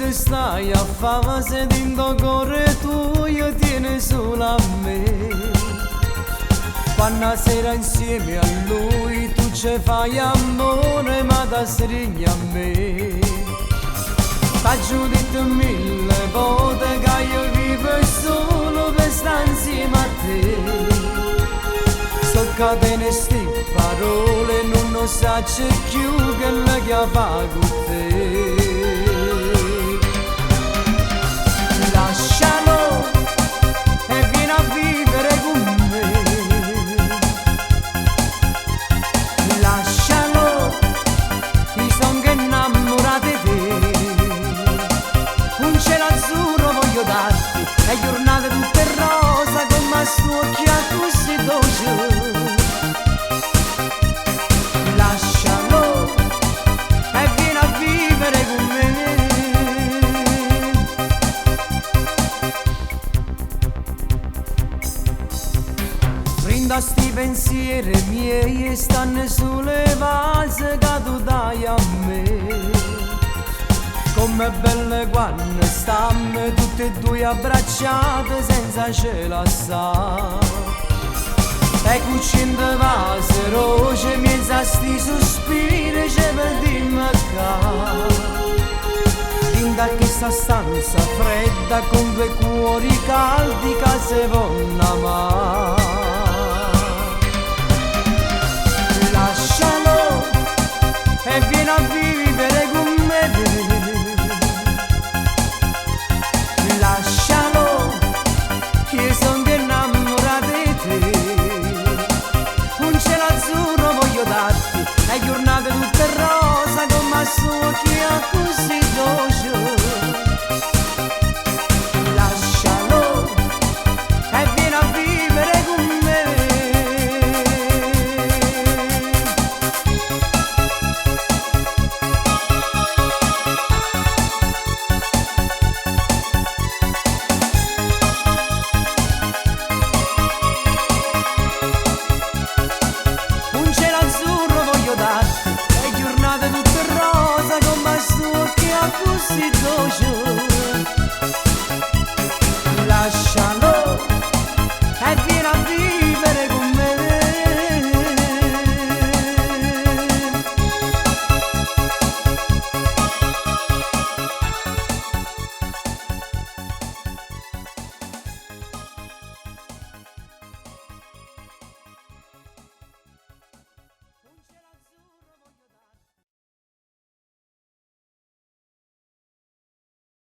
se stai a fama sentendo corre tu io tieni solo a me. Quando sera insieme a lui tu ci fai amore ma da stringi a me. T'ho detto mille volte che io vivo solo per stare insieme a te. Sto cadendo sti parole non lo sa più che le che fa con te. Lascialo e vieni a vivere con me. Lascialo, mi son che innamorato di te. Un cielo azzurro voglio darti e giornate tutte rosa come su occhi così dolce. Lascialo e vieni a vivere con me. Brinda sti pensieri miei e stanno sulle vase che tu dai a me. Come belle quando stanno tutte e due abbracciate senza cielo assai. E cucinde vase roce mezza sti sospiri c'è per dimmi Vinda che sta stanza fredda con due cuori caldi che se vanno amare. Lascialo e vieni a vivere con me. Lascialo, io son che innamorato di te. Un cielo azzurro voglio darti e giornate tutte rosa come su occhi così dolce. Lascialo e vieni a vivere con me. Un cielo azzurro voglio darti e giornate tutte rosa come su occhi così dolce.